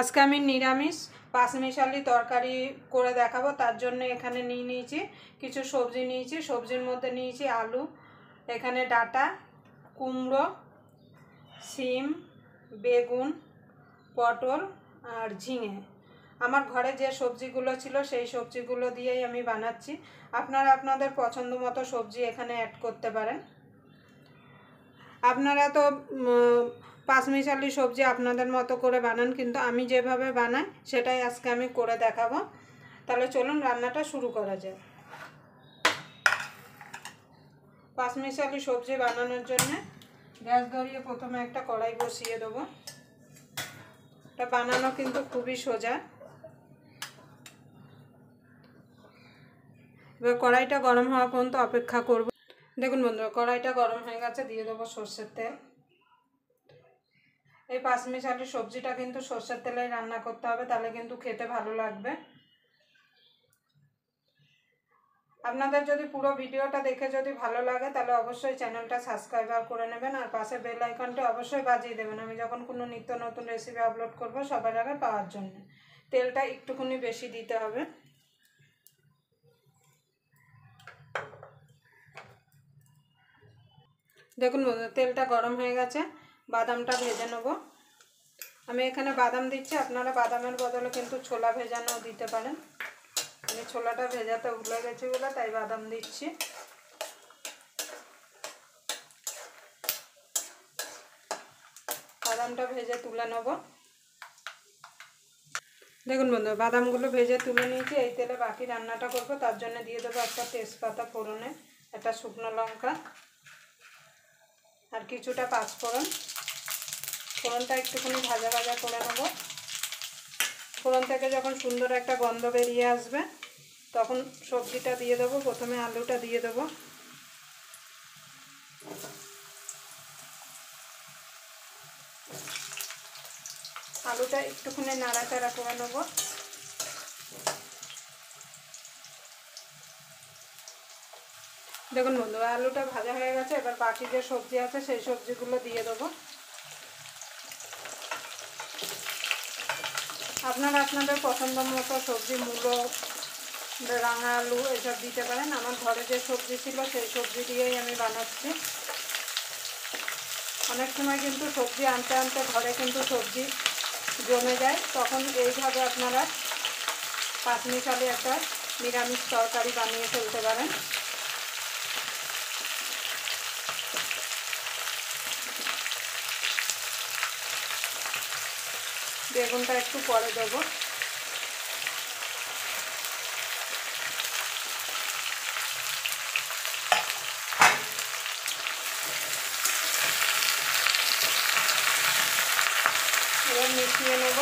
আজকে আমি নিরামিষ পাঁচমিশালি তরকারি করে দেখাবো। তার জন্য এখানে নিয়েছি কিছু সবজি নিয়েছি। সবজির মধ্যে নিয়েছি আলু, এখানে ডাঁটা, কুমড়ো, সিম, বেগুন, পটল আর ঝিঙে। আমার ঘরে যে সবজিগুলো ছিল সেই সবজিগুলো দিয়েই আমি বানাচ্ছি। আপনারা আপনাদের পছন্দ মতো সবজি এখানে অ্যাড করতে পারেন। আপনারা তো পাঁচমিশালি সবজি আপনাদের মতো করে বানান, কিন্তু আমি যেভাবে বানাই সেটাই আজকে আমি করে দেখাবো। তাহলে চলুন রান্নাটা শুরু করা যায়। পাঁচমিশালি সবজি বানানোর জন্য গ্যাস ধরিয়ে প্রথমে একটা কড়াই বসিয়ে দেবো। এটা বানানো কিন্তু খুবই সোজা। এবার কড়াইটা গরম হওয়া পর্যন্ত অপেক্ষা করব। দেখুন বন্ধুরা, কড়াইটা গরম হয়ে গেছে, দিয়ে দেবো সর্ষের তেল। এই পাঁচমিশালি সবজিটা কিন্তু সর্ষের তেলেই রান্না করতে হবে, তাহলে কিন্তু খেতে ভালো লাগবে। আপনাদের যদি পুরো ভিডিওটা দেখে যদি ভালো লাগে তাহলে অবশ্যই চ্যানেলটা সাবস্ক্রাইব করে নেবেন, আর পাশে বেল আইকনটা অবশ্যই বাজিয়ে দেবেন, আমি যখন কোনো নিত্য নতুন রেসিপি আপলোড করব সবার আগে পাওয়ার জন্য। তেলটা একটুখানি বেশি দিতে হবে। দেখুন তেলটা গরম হয়ে গেছে, বাদামটা ভেজে নেব। আমি এখানে বাদাম দিচ্ছি, আপনারা বাদামের বদলে কিন্তু ছোলা ভেজানো দিতে পারেন। আমি ছোলাটা ভেজাতে ভুলে গেছি বলে তাই বাদাম দিচ্ছি। বাদামটা ভেজে তুলে নেব। দেখুন বন্ধু, বাদামগুলো ভেজে তুলে নিয়েছি। এই তেলে বাকি রান্নাটা করব, তার জন্য দিয়ে দেবো একটা তেজপাতা ফোড়নে, একটা শুকনো লঙ্কা আর কিছুটা পাঁচফোড়ন। ফোড়নটা একটুখানি ভাজা ভাজা করে নেব। ফোড়ন থেকে যখন সুন্দর একটা গন্ধ বেরিয়ে আসবে তখন সবজিটা দিয়ে দেবো। প্রথমে আলুটা দিয়ে দেবো। আলুটা একটুখানি নাড়াচাড়া করে নেব। দেখুন বন্ধু, আলুটা ভাজা হয়ে গেছে। এবার বাকি যে সবজি আছে সেই সবজিগুলো দিয়ে দেবো। আপনারা আপনাদের পছন্দ মতো সবজি, মূলো, রাঙা আলু এসব দিতে পারেন। আমার ঘরে যে সবজি ছিল সেই সবজি দিয়েই আমি বানাচ্ছি। অনেক সময় কিন্তু সবজি আনতে আনতে ঘরে কিন্তু সবজি জমে যায়, তখন এইভাবে আপনারা পাঁচমিশালি একটা নিরামিষ তরকারি বানিয়ে ফেলতে পারেন। বেগুনটা একটু পরে দেবো। এবার মিশিয়ে নেব।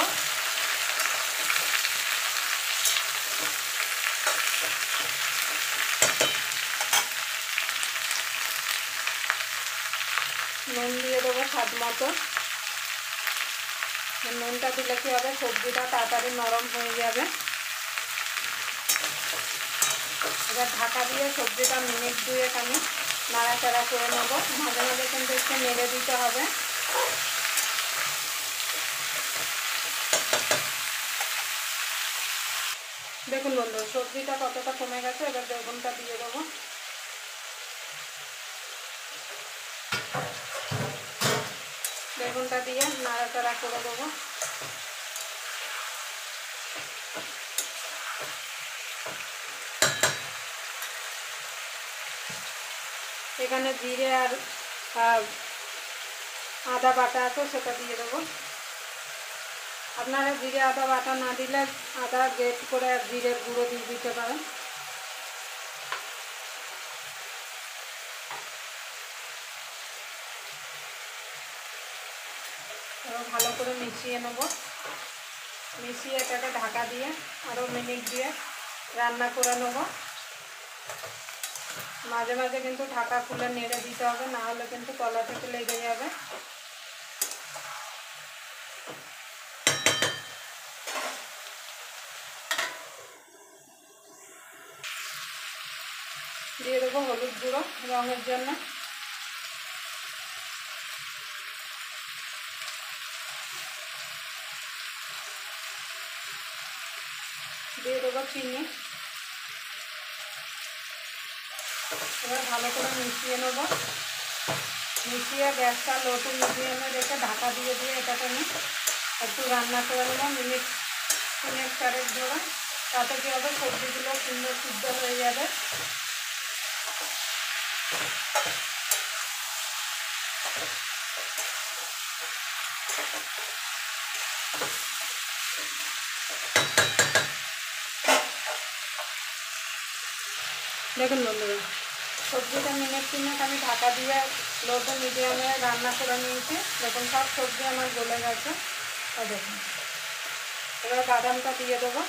নুন দিয়ে দেবো স্বাদ মতো। নুনটা দিলে কী হবে, সবজিটা তাড়াতাড়ি নরম হয়ে যাবে। এবার ঢাকা দিয়ে সবজিটা মিনিট দুয়েক আমি নাড়াচাড়া করে নেব। মাঝে মাঝে কিন্তু একটু নেড়ে দিতে হবে। দেখুন বন্ধু, সবজিটা কতটা কমে গেছে। এবার বেগুনটা দিয়ে দেবো। বেগুনটা দিয়ে নাড়াচাড়া করে দেবো। এখানে জিরে আর আদা বাটা আছে, সেটা দিয়ে দেবো। আপনারা জিরে আদা বাটা না দিলে আদা গ্রেট করে আর জিরের গুঁড়ো দিয়ে দিতে পারেন। এবার ভালো করে মিশিয়ে নেব। মিশিয়ে এটাকে ঢাকা দিয়ে আরও মিনিট দিয়ে রান্না করে নেব। মাঝে মাঝে কিন্তু ঢাকা খুলে নেড়ে দিতে হবে, না হলে কিন্তু তলা থেকে লেগে যাবে। দিয়ে দেবো হলুদ গুঁড়ো রঙের জন্য। দিয়ে দেবো চিনি। এবার ভালো করে মিশিয়ে নেব। মিশিয়ে গ্যাসটা লো টু মিডিয়ামে রেখে ঢাকা দিয়ে এটাকে আমি একটু রান্না করে নেব মিনিট 3-4 ধরে। তাতে কী হবে, সবজিগুলো সুন্দর সিদ্ধ হয়ে যাবে। দেখুন বন্ধুরা, সবজিটা মিনিট 3 আমি ঢাকা দিয়ে লো টু মিডিয়ামে রান্না করে নিয়েছি। দেখুন সব সবজি আমার গলে গেছে। দেখুন এবার বাদামটা দিয়ে দেবো।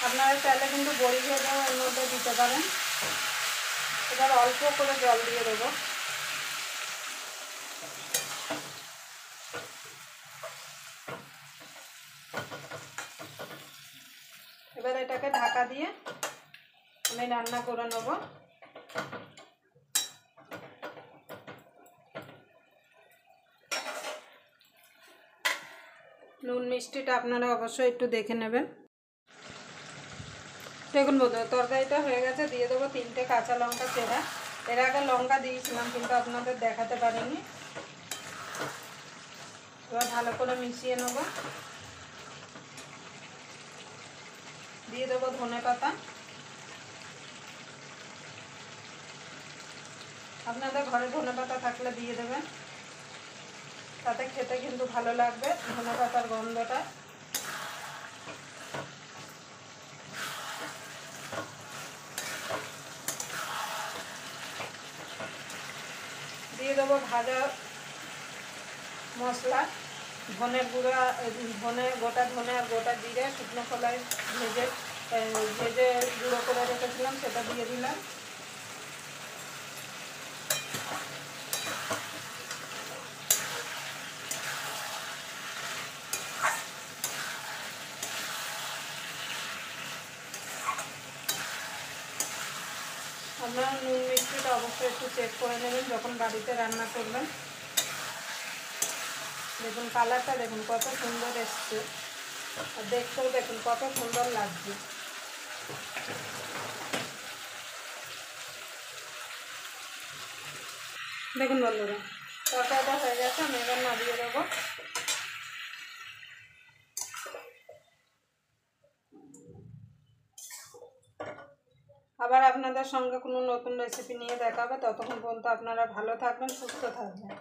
আপনারা চাইলে কিন্তু বড়ি ভেজেও এর মধ্যে দিতে পারেন। এবার অল্প করে জল দিয়ে দেবো। এবার এটাকে ঢাকা দিয়ে আমি রান্না করে নেব। নুন মিষ্টিটা আপনারা অবশ্যই একটু দেখে নেবেন। দেখুন বন্ধুরা, তরকারিটা হয়ে গেছে। দিয়ে দেবো 3টে কাঁচা লঙ্কা চেরা। এর আগে লঙ্কা দিয়েছিলাম কিন্তু আপনাদের দেখাতে পারিনি। এবার ভালো করে মিশিয়ে নেব। দিয়ে দেবো ধনেপাতা। আপনাদের ঘরে ধনেপাতা থাকলে দিয়ে দেবেন, তাতে খেতে কিন্তু ভালো লাগবে ধনেপাতার গন্ধটা। দিয়ে দেবো ভাজা মশলা, ধনের গুঁড়া, গোটা ধনে আর গোটা জিরে শুকনো খোলায় ভেজে গুঁড়ো করে রেখেছিলাম, সেটা দিয়ে দিলাম। আপনারা নুন মিষ্টিটা অবশ্যই একটু চেক করে নেবেন যখন বাড়িতে রান্না করবেন। দেখুন কালারটা দেখুন কত সুন্দর এসছে, আর দেখতেও দেখুন কত সুন্দর লাগছে। দেখুন বন্ধুরা, তরকারিটা হয়ে গেছে। আমি এবার নামিয়ে দেবো। আবার আপনাদের সঙ্গে কোনো নতুন রেসিপি নিয়ে দেখা হবে। ততক্ষণ পর্যন্ত আপনারা ভালো থাকবেন, সুস্থ থাকবেন।